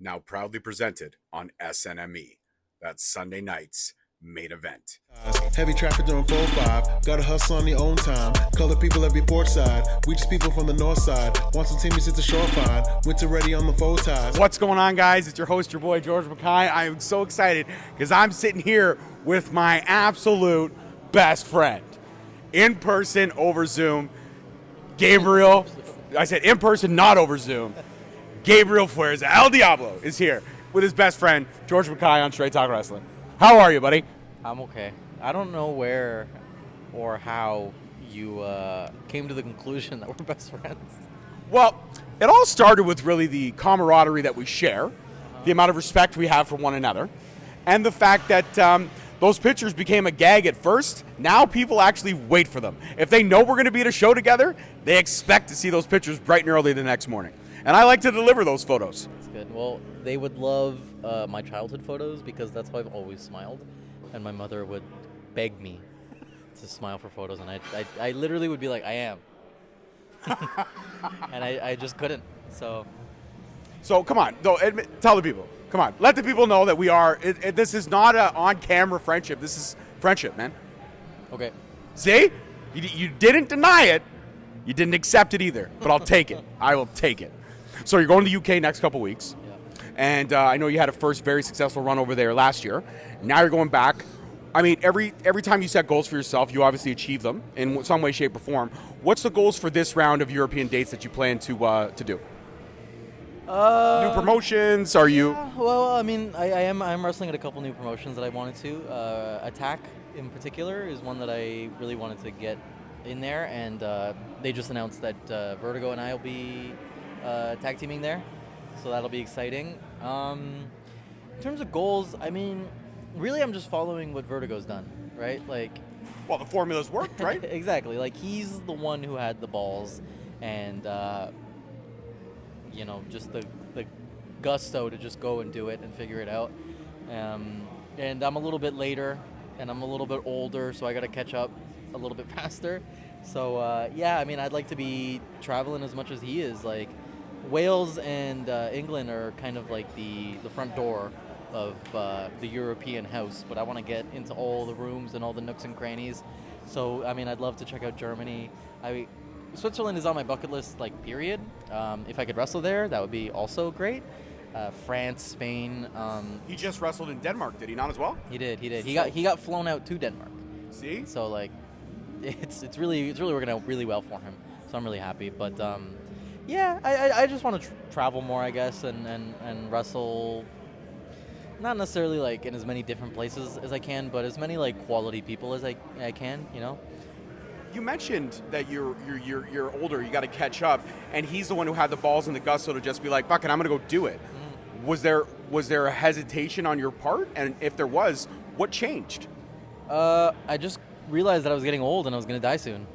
now proudly presented on SNME. That's Sunday night's main event. Heavy traffic during 4-5. Gotta hustle on your own time. Color people every port side. We just people from the north side. Want some teammates at the shore fine. Winter ready on the foe ties. What's going on, guys? It's your host, your boy, George Mackay. I am so excited because I'm sitting here with my absolute best friend. In person, over Zoom. Gabriel. I said in person, not over Zoom. Gabriel Fuerza, El Diablo, is here with his best friend, George Mackay on Straight Talk Wrestling. How are you, buddy? I'm okay. I don't know where or how you came to the conclusion that we're best friends. Well, it all started with really the camaraderie that we share, the amount of respect we have for one another, and the fact that those pictures became a gag at first. Now people actually wait for them. If they know we're going to be at a show together, they expect to see those pictures bright and early the next morning. And I like to deliver those photos. That's good. Well, they would love my childhood photos because that's how I've always smiled. And my mother would beg me to smile for photos, and I literally would be like, I am. And I just couldn't. So come on, tell the people. Come on, let the people know that we are. This is not an on-camera friendship. This is friendship, man. okay. See, you didn't deny it. You didn't accept it either. But I'll take it. I will take it. So you're going to the UK next couple weeks, and I know you had a first very successful run over there last year. Now you're going back. I mean, every time you set goals for yourself, you obviously achieve them in some way, shape, or form. What's the goals for this round of European dates that you plan to do? New promotions? Are you? Well, I mean, I'm wrestling at a couple new promotions that I wanted to. Attack, in particular, is one that I really wanted to get in there, and they just announced that Vertigo and I will be tag teaming there, so that'll be exciting. In terms of goals, I mean, really I'm just following what Vertigo's done, right? Like, Well, the formula's worked, right? exactly. Like, he's the one who had the balls and just the gusto to just go and do it and figure it out. And I'm a little bit later, and I'm a little bit older, so I got to catch up a little bit faster. So I mean, I'd like to be traveling as much as he is. Like, Wales and England are kind of like the front door of the European house, but I want to get into all the rooms and all the nooks and crannies. So, I mean, I'd love to check out Germany. Switzerland is on my bucket list, like, period. If I could wrestle there, that would be also great. France, Spain. He just wrestled in Denmark, did he not as well? He did. He got flown out to Denmark. See? So, like, it's really working out really well for him. So I'm really happy. But I just want to travel more, I guess, and wrestle. Not necessarily like in as many different places as I can, but as many like quality people as I can. You mentioned that you're older, you got to catch up, and he's the one who had the balls and the gusto to just be like, "Fuck it, I'm gonna go do it." Was there a hesitation on your part, and if there was, what changed? I just realized that I was getting old and I was gonna die soon.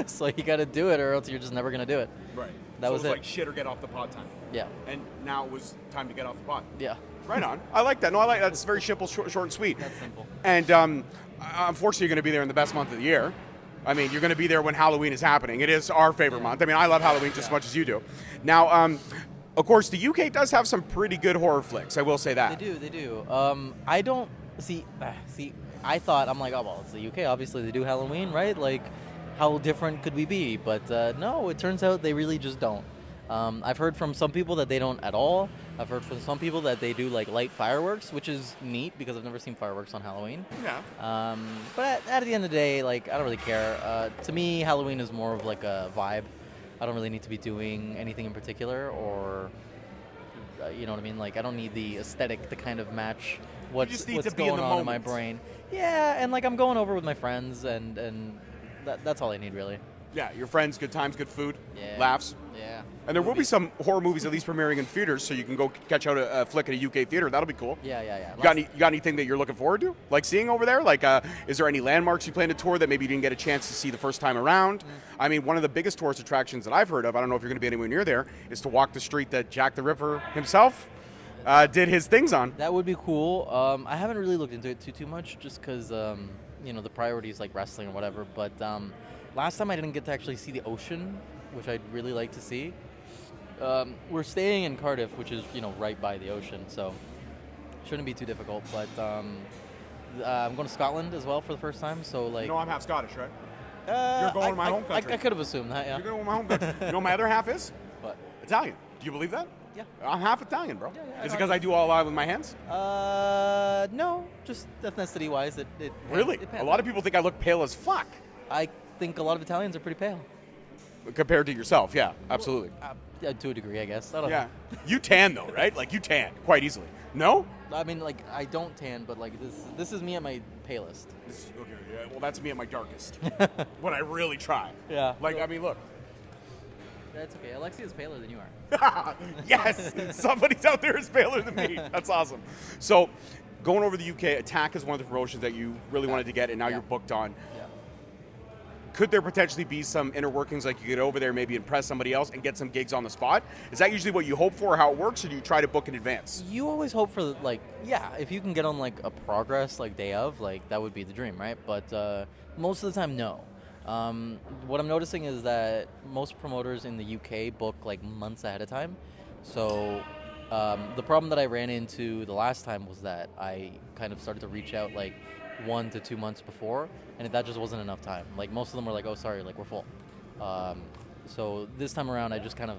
So you got to do it, or else you're just never gonna do it. Right. That was it it. Like shit or get off the pot time. Yeah. And now it was time to get off the pot. Yeah. Right on. I like that. No, I like that. It's very simple, short and sweet. That's simple. And unfortunately, you're going to be there in the best month of the year. I mean, you're going to be there when Halloween is happening. It is our favorite month. I mean, I love Halloween just as much as you do. Now, of course, the UK does have some pretty good horror flicks. I will say that. They do. I don't see. I thought, I'm like, oh well, it's the UK. Obviously, they do Halloween, right? Like, how different could we be? But no, it turns out they really just don't. I've heard from some people that they don't at all. I've heard from some people that they do like light fireworks, which is neat because I've never seen fireworks on Halloween. Yeah. But at the end of the day, like, I don't really care. To me, Halloween is more of like a vibe. I don't really need to be doing anything in particular, or you know what I mean? Like, I don't need the aesthetic to kind of match what's going on in my brain. Yeah, and like, I'm going over with my friends, and that's all I need, really. Yeah, your friends, good times, good food, Yeah. laughs. Yeah. And there will be some horror movies at least premiering in theaters, so you can go catch out a flick at a UK theater. That'll be cool. Yeah. You got anything that you're looking forward to, like seeing over there? Like, is there any landmarks you plan to tour that maybe you didn't get a chance to see the first time around? I mean, one of the biggest tourist attractions that I've heard of, I don't know if you're going to be anywhere near there, is to walk the street that Jack the Ripper himself did his things on. That would be cool. I haven't really looked into it too much, just because the priorities like wrestling or whatever. But last time I didn't get to actually see the ocean, which I'd really like to see. we're staying in Cardiff, which is, right by the ocean, so shouldn't be too difficult. But I'm going to Scotland as well for the first time, so like. I'm half Scottish, right? You're going to my home country. I could have assumed that, yeah. You're going to my home country. You know what my other half is? What? Italian. Do you believe that? Yeah. I'm half Italian, bro. Yeah, Is it because I do all live with my hands? No, just ethnicity-wise, it Really? It A lot of people think I look pale as fuck. I think a lot of Italians are pretty pale. Compared to yourself, yeah, absolutely. To a degree, I guess. I don't Yeah. know. You tan though, right? Like you tan quite easily. No? I mean, like, I don't tan, but like this is me at my palest. Okay, yeah. Well, that's me at my darkest. When I really try. Yeah. Like, I mean, look. That's okay. Alexia is paler than you are. Yes! Somebody's out there is paler than me. That's awesome. So, going over the UK, Attack is one of the promotions that you really wanted to get, and now you're booked on. Yeah. Could there potentially be some inner workings, like you get over there, maybe impress somebody else and get some gigs on the spot? Is that usually what you hope for, or how it works, or do you try to book in advance? You always hope for, like, if you can get on, like, a progress, like, day of, like, that would be the dream, right? But most of the time, no. What I'm noticing is that most promoters in the UK book, like, months ahead of time. So the problem that I ran into the last time was that I kind of started to reach out, like, 1 to 2 months before, and that just wasn't enough time. Like, most of them were like, oh, sorry, like, we're full. So this time around, I just kind of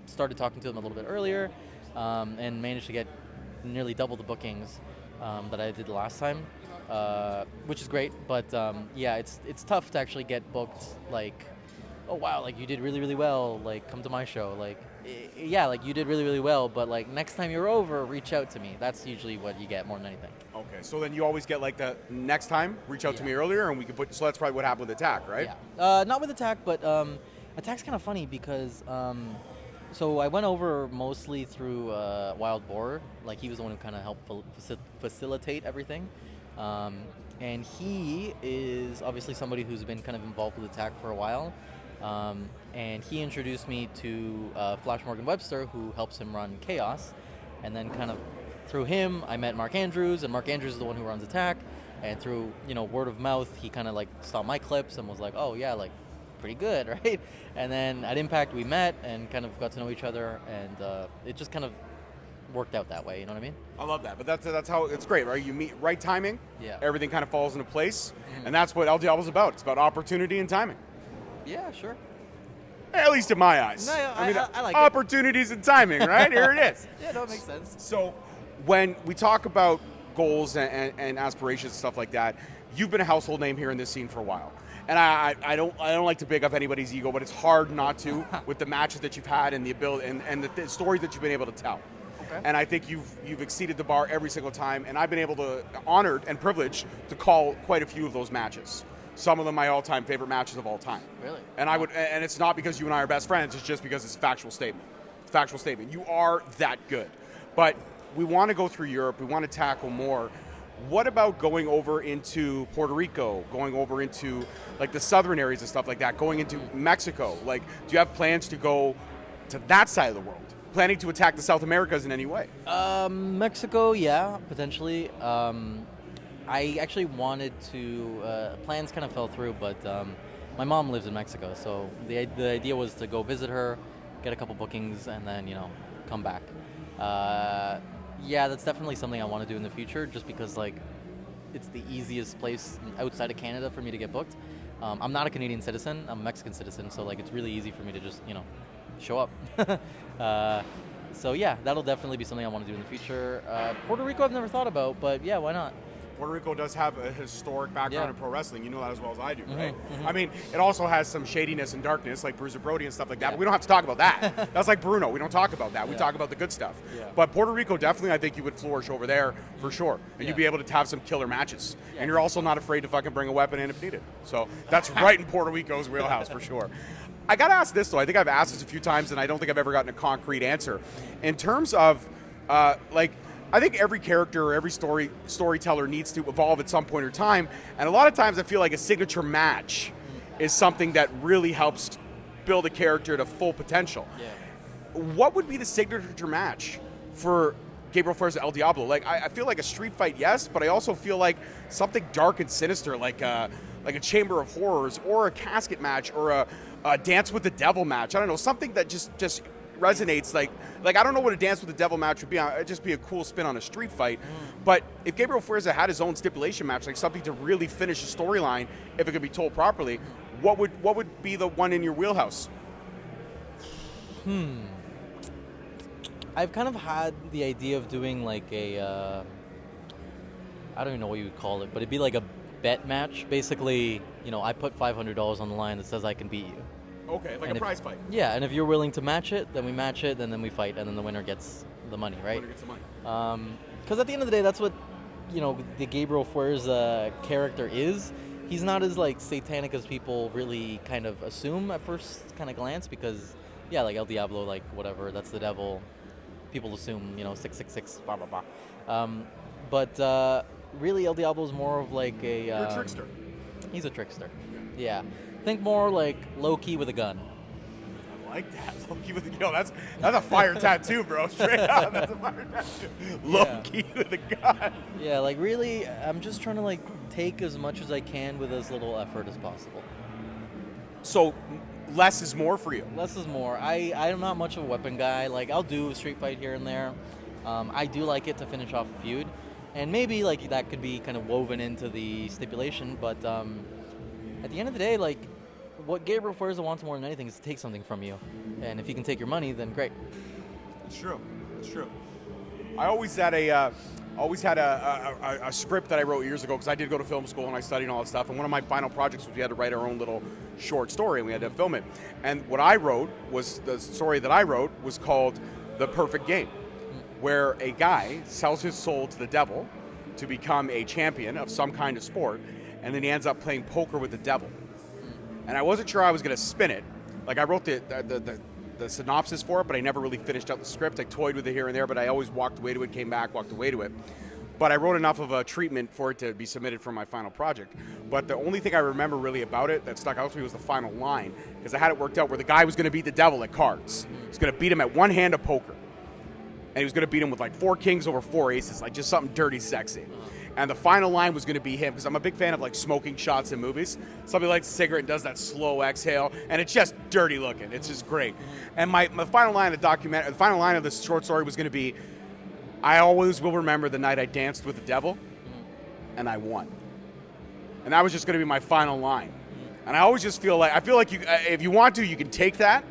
started talking to them a little bit earlier, and managed to get nearly double the bookings that I did the last time, which is great. But it's tough to actually get booked. Like, oh wow, like you did really, really well. Like, come to my show. Like, yeah, like you did really, really well. But like next time you're over, reach out to me. That's usually what you get more than anything. Okay, so then you always get like the next time, reach out to me earlier, and we can put. So that's probably what happened with Attack, right? Yeah. Not with Attack, but Attack's kind of funny because. So I went over mostly through Wild Boar. Like, he was the one who kind of helped facilitate everything. And he is obviously somebody who's been kind of involved with Attack for a while. And he introduced me to Flash Morgan Webster, who helps him run Chaos. And then kind of through him, I met Mark Andrews, and Mark Andrews is the one who runs Attack. And through, word of mouth, he kind of like saw my clips and was like, oh yeah, like, pretty good, right? And then at Impact we met and kind of got to know each other, and it just kind of worked out that way. You know what I mean? I love that, but that's how it's great, right? You meet right timing, everything kind of falls into place, and that's what El Diablo's about. It's about opportunity and timing. Yeah, sure. At least in my eyes. No, I like opportunities and timing, right? Here it is. Yeah, no, it makes sense. So when we talk about goals and aspirations and stuff like that, you've been a household name here in this scene for a while. And I don't like to big up anybody's ego, but it's hard not to with the matches that you've had and the ability and the stories that you've been able to tell. Okay. And I think you've exceeded the bar every single time, and I've been able to honored and privileged to call quite a few of those matches. Some of them my all-time favorite matches of all time. Really? And and it's not because you and I are best friends, it's just because it's a factual statement. Factual statement. You are that good. But we want to go through Europe, we want to tackle more. What about going over into Puerto Rico, going over into like the southern areas and stuff like that, going into Mexico? Like, do you have plans to go to that side of the world? Planning to attack the South Americas in any way? Mexico, yeah, potentially. I actually wanted to, plans kind of fell through, but my mom lives in Mexico, so the idea was to go visit her, get a couple bookings, and then, come back. Yeah, that's definitely something I want to do in the future, just because, like, it's the easiest place outside of Canada for me to get booked. I'm not a Canadian citizen. I'm a Mexican citizen, so, like, it's really easy for me to just, show up. So, yeah, that'll definitely be something I want to do in the future. Puerto Rico I've never thought about, but, yeah, why not? Puerto Rico does have a historic background in pro wrestling. You know that as well as I do, right? Mm-hmm. I mean, it also has some shadiness and darkness, like Bruiser Brody and stuff like that, but we don't have to talk about that. That's like Bruno. We don't talk about that. We talk about the good stuff. Yeah. But Puerto Rico, definitely, I think you would flourish over there for sure. And you'd be able to have some killer matches. And you're also not afraid to fucking bring a weapon in if needed. So that's right in Puerto Rico's wheelhouse for sure. I got to ask this, though. I think I've asked this a few times, and I don't think I've ever gotten a concrete answer. In terms of, I think every character or every storyteller needs to evolve at some point or time, and a lot of times I feel like a signature match is something that really helps build a character to full potential. Yeah. What would be the signature match for Gabriel Fuerza El Diablo? Like, I feel like a street fight, yes, but I also feel like something dark and sinister, like a Chamber of Horrors or a casket match or a Dance with the Devil match. I don't know, something that just resonates. Like I don't know what a Dance with the Devil match would be. It'd just be a cool spin on a street fight. But if Gabriel Fuerza had his own stipulation match, like something to really finish a storyline, if it could be told properly, what would be the one in your wheelhouse? I've kind of had the idea of doing like a, I don't even know what you would call it, but it'd be like a bet match. Basically, I put $500 on the line that says I can beat you. Okay, like And a prize fight. Yeah, and if you're willing to match it, then we match it, and then we fight, and then the winner gets the money, right? Winner gets the money. Because at the end of the day, that's what, the Gabriel Fuerza character is. He's not as, like, satanic as people really kind of assume at first kind of glance, because, yeah, like El Diablo, like, whatever, that's the devil. People assume, 666, blah, blah, blah. But really, El Diablo's more of like a... You're a trickster. He's a trickster. Yeah. Think more like Loki with a gun. I like that. Loki with a that's a fire tattoo, bro. Straight up, that's a fire tattoo. Loki with a gun. Yeah, like really, I'm just trying to like take as much as I can with as little effort as possible. So, less is more for you. Less is more. I'm not much of a weapon guy. Like I'll do a street fight here and there. I do like it to finish off a feud, and maybe like that could be kind of woven into the stipulation. But at the end of the day, like what Gabriel Fuerza wants more than anything is to take something from you, and if he can take your money, then great. It's true. It's true. I always had a script that I wrote years ago because I did go to film school and I studied all that stuff. And one of my final projects was we had to write our own little short story and we had to film it. And what I wrote was the story that I wrote was called The Perfect Game, where a guy sells his soul to the devil to become a champion of some kind of sport, and then he ends up playing poker with the devil. And I wasn't sure I was going to spin it. Like I wrote the synopsis for it, but I never really finished out the script. I toyed with it here and there, but I always walked away to it, came back, walked away to it. But I wrote enough of a treatment for it to be submitted for my final project. But the only thing I remember really about it that stuck out to me was the final line, because I had it worked out where the guy was going to beat the devil at cards. He was going to beat him at one hand of poker. And he was going to beat him with like 4 kings over 4 aces, like just something dirty sexy. And the final line was going to be him, because I'm a big fan of like smoking shots in movies. Somebody lights a cigarette and does that slow exhale, and it's just dirty looking. It's just great. And my final line of the final line of this short story was going to be, I always will remember the night I danced with the devil, and I won. And that was just going to be my final line. And I always just feel like you, if you want to, you can take that,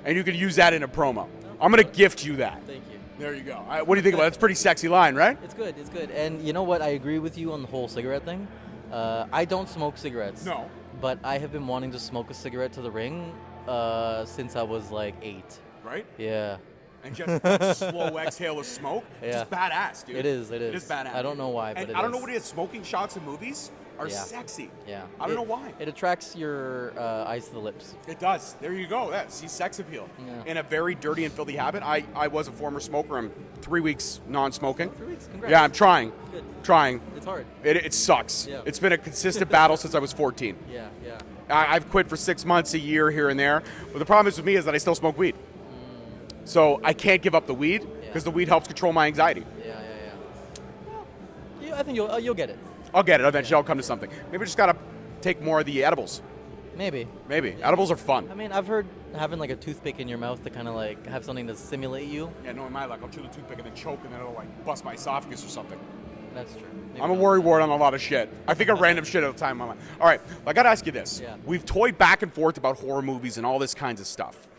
and you can use that in a promo. I'm going to gift you that. Thank you. There you go. What do you think about it? That's a pretty sexy line, right? It's good. It's good. And you know what? I agree with you on the whole cigarette thing. I don't smoke cigarettes. No. But I have been wanting to smoke a cigarette to the ring since I was like 8. Right? Yeah. And just slow exhale of smoke. Yeah. Just badass, dude. It is. It is badass. I don't know why, but and it I don't is. know what it is. Smoking shots in movies are Yeah. sexy. Yeah. I don't know why. It attracts your eyes to the lips. It does. There you go. See sex appeal. Yeah. In a very dirty and filthy habit. I was a former smoker. I'm 3 weeks non-smoking. 3 weeks. Congrats. Yeah, I'm trying. Good. Trying. It's hard. It sucks. Yeah. It's been a consistent battle since I was 14. Yeah. Yeah. I've quit for 6 months, a year, here and there. But the problem is with me is that I still smoke weed. So I can't give up the weed because the weed helps control my anxiety. Yeah. Well, I think you'll get it. I'll get it eventually. I'll come to something. Maybe I just gotta take more of the edibles. Maybe. Edibles are fun. I mean, I've heard having like a toothpick in your mouth to kind of like have something to stimulate you. Yeah, knowing my luck, I'll chew the toothpick and then choke, and then it'll like bust my esophagus or something. That's true. Maybe I'm a not. worrywart on a lot of shit. I think of random shit at a time in my mind. All right, I gotta ask you this. Yeah. We've toyed back and forth about horror movies and all this kinds of stuff.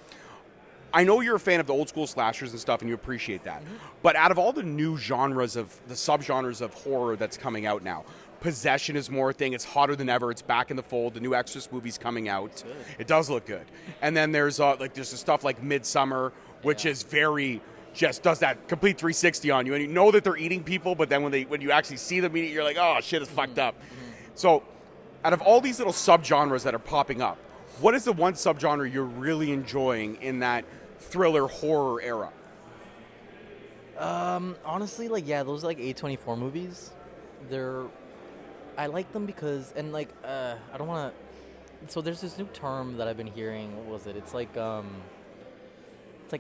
I know you're a fan of the old school slashers and stuff, and you appreciate that. Mm-hmm. But out of all the new genres of the subgenres of horror that's coming out now, possession is more a thing. It's hotter than ever. It's back in the fold. The new Exorcist movie's coming out. Good. It does look good. And then there's the stuff like Midsummer, which is very just does that complete 360 on you, and you know that they're eating people, but then when you actually see them eat it, you're like, oh shit, it's fucked up. So, out of all these little subgenres that are popping up, what is the one subgenre you're really enjoying in that thriller horror era? Honestly, those like A24 movies, I like them because, and like, I don't want to, so there's this new term that I've been hearing, what was it? It's like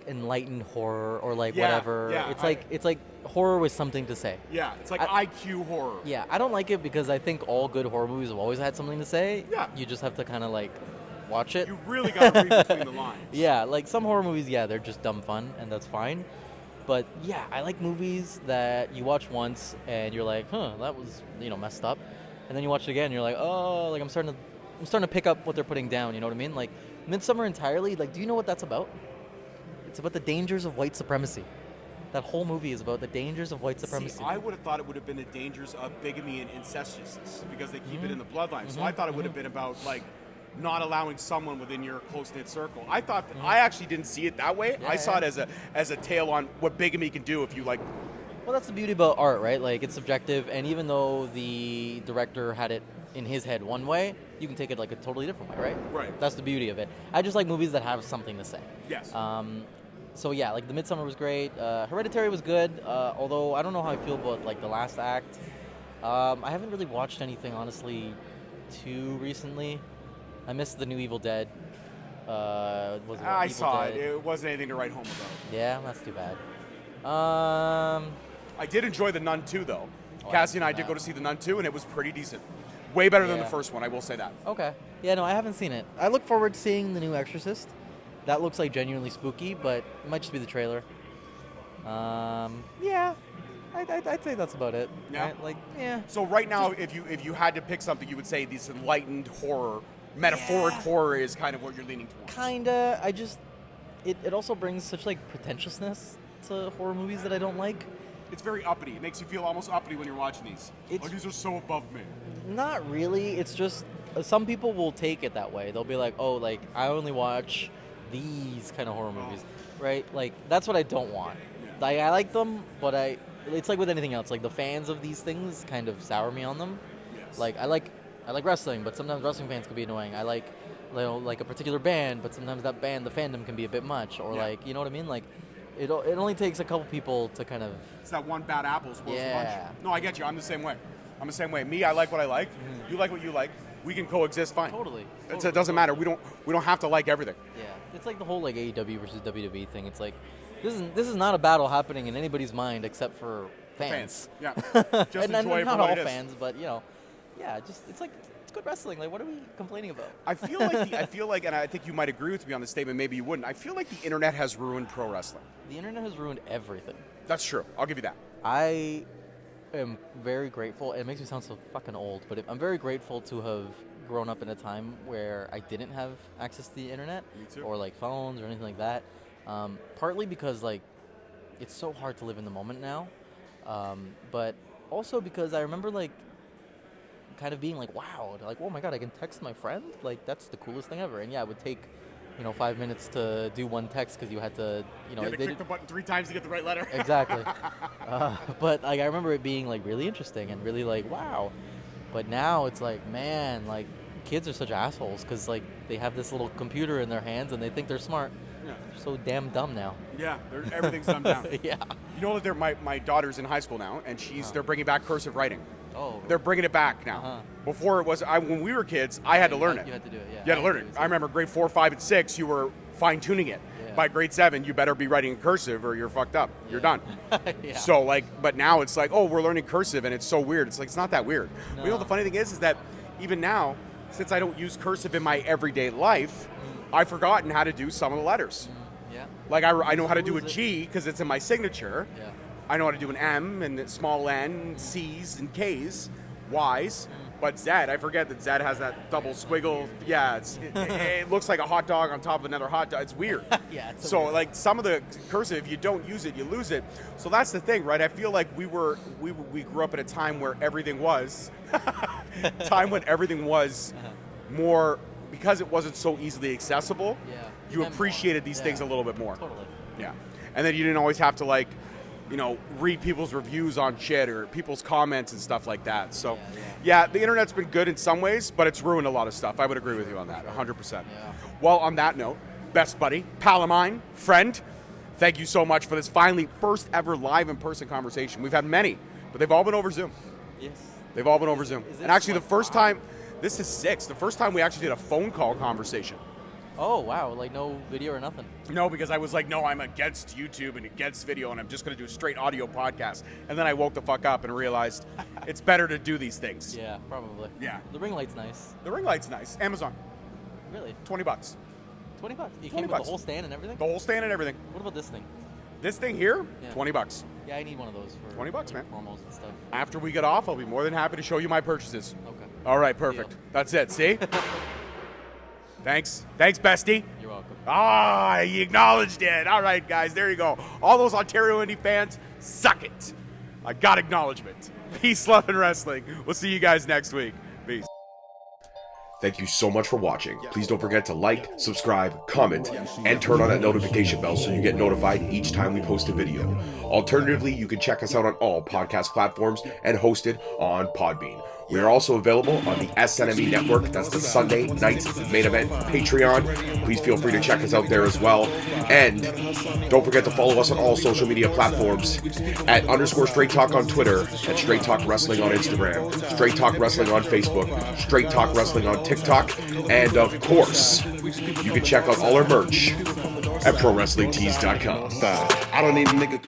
enlightened horror or like whatever. Yeah, it's like horror with something to say. Yeah, it's like IQ horror. Yeah, I don't like it because I think all good horror movies have always had something to say. Yeah. You just have to kind of like watch it. You really got to read between the lines. Yeah, like some horror movies, yeah, they're just dumb fun, and that's fine. But yeah, I like movies that you watch once and you're like, that was messed up, and then you watch it again, and you're like, oh, like I'm starting to pick up what they're putting down. You know what I mean? Like Midsummer entirely. Like, do you know what that's about? It's about the dangers of white supremacy. That whole movie is about the dangers of white supremacy. See, I would have thought it would have been the dangers of bigamy and incestuousness because they keep it in the bloodline. So I thought it would have been about like not allowing someone within your close-knit circle. I thought I actually didn't see it that way. I saw it as a tale on what bigamy can do if you like. Well, that's the beauty about art, right? Like, it's subjective, and even though the director had it in his head one way, you can take it like a totally different way, right? Right. That's the beauty of it. I just like movies that have something to say. Yes. So yeah, like The Midsummer was great. Hereditary was good, although I don't know how I feel about like the last act. I haven't really watched anything honestly too recently. I missed the new Evil Dead. I saw it. It wasn't anything to write home about. Yeah, that's too bad. I did enjoy The Nun 2, though. Oh, Cassie and I did that. go to see The Nun 2, and it was pretty decent. Way better than the Yeah. first one, I will say that. Okay. Yeah, no, I haven't seen it. I look forward to seeing the new Exorcist. That looks like genuinely spooky, but it might just be the trailer. Yeah, I'd say that's about it. Yeah? Right? Like, yeah. So right now, if you had to pick something, you would say this enlightened horror, metaphoric horror is kind of what you're leaning towards. Kinda. I just... It also brings such, like, pretentiousness to horror movies that I don't like. It's very uppity. It makes you feel almost uppity when you're watching these. Like, these are so above me. Not really. It's just... Some people will take it that way. They'll be like, oh, like, I only watch these kind of horror movies. Right? Like, that's what I don't want. Yeah. I like them, but it's like with anything else. Like, the fans of these things kind of sour me on them. Yes. Like, I like wrestling, but sometimes wrestling fans can be annoying. I like a particular band, but sometimes that band, the fandom can be a bit much. Or like, you know what I mean? Like, it only takes a couple people to kind of... It's that one bad apple spoils the Yeah. bunch. No, I get you. I'm the same way. Me, I like what I like. You like what you like. We can coexist fine. Totally. It doesn't matter. We don't have to like everything. Yeah, it's like the whole like AEW versus WWE thing. It's like this is not a battle happening in anybody's mind except for fans. Yeah. Just and enjoy it for not what all it is. fans, but yeah, just it's good wrestling. Like, what are we complaining about? I feel like, and I think you might agree with me on this statement. Maybe you wouldn't. I feel like the internet has ruined pro wrestling. The internet has ruined everything. That's true. I'll give you that. I am very grateful. It makes me sound so fucking old, but I'm very grateful to have grown up in a time where I didn't have access to the internet Me too. or like phones or anything like that. Partly because like it's so hard to live in the moment now, but also because I remember like kind of being like, wow, like, oh my god, I can text my friend, like that's the coolest thing ever. And yeah, it would take 5 minutes to do one text because you had to You had to click the button 3 times to get the right letter. Exactly. But like I remember it being like really interesting and really like wow. But now it's like, man, like kids are such assholes because like they have this little computer in their hands and they think they're smart. Yeah. They're so damn dumb now. Yeah, everything's dumbed down. Yeah. You know that my daughter's in high school now, and they're bringing back cursive writing. Oh. They're bringing it back now. Uh-huh. Before it was, when we were kids, I had to learn it. You had to do it, yeah. You had to learn it. I remember grade 4, 5, and 6, you were fine-tuning it. Yeah. By grade 7, you better be writing in cursive or you're fucked up. You're done. Yeah. So, like, but now it's like, oh, we're learning cursive, and it's so weird. It's like, it's not that weird. No. But you know, the funny thing is that even now, since I don't use cursive in my everyday life, I've forgotten how to do some of the letters. Yeah. Like, I know how to do a Lose it. G because it's in my signature. Yeah. I know how to do an M and a small n, C's and K's, Y's. But Z, I forget that Z has that double squiggle. Yeah, it looks like a hot dog on top of another hot dog. It's weird. Yeah, it's so weird. like some of the cursive, if you don't use it, you lose it. So that's the thing, right? I feel like we grew up at a time where everything was more, because it wasn't so easily accessible. Yeah. You Meant more. appreciated these Yeah. things a little bit more. Totally. Yeah. And then you didn't always have to like, read people's reviews on shit or people's comments and stuff like that. So, yeah, the internet's been good in some ways, but it's ruined a lot of stuff. I would agree with you on that, 100%. Yeah. Well, on that note, best buddy, pal of mine, friend, thank you so much for this finally first ever live in-person conversation. We've had many, but they've all been over Zoom. Yes. They've all been over Zoom. is And this actually, like the first 5? time, this is 6, the first time we actually did a phone call conversation. Oh wow, like no video or nothing. No, because I was like, no, I'm against YouTube and against video, and I'm just going to do a straight audio podcast. And then I woke the fuck up and realized it's better to do these things. Yeah, probably. Yeah. The ring light's nice. The ring light's nice. Amazon. Really? $20. $20. You came with $20. the whole stand and everything? The whole stand and everything. What about this thing? This thing here, Yeah. $20. Yeah, I need one of those for $20, man. promos and stuff. After we get off, I'll be more than happy to show you my purchases. Okay. All right, perfect. Deal. That's it. See? Thanks, bestie. You're welcome. Ah, he acknowledged it. All right, guys, there you go. All those Ontario indie fans, suck it. I got acknowledgement. Peace, love, and wrestling. We'll see you guys next week. Peace. Thank you so much for watching. Please don't forget to like, subscribe, comment, and turn on that notification bell so you get notified each time we post a video. Alternatively, you can check us out on all podcast platforms and hosted on Podbean. We are also available on the SNME Network. That's the Sunday Night Main Event Patreon. Please feel free to check us out there as well. And don't forget to follow us on all social media platforms at _Straight Talk on Twitter, at Straight Talk Wrestling on Instagram, Straight Talk Wrestling on Facebook, Straight Talk Wrestling on TikTok, and of course, you can check out all our merch at ProWrestlingTees.com. I don't need a nigga.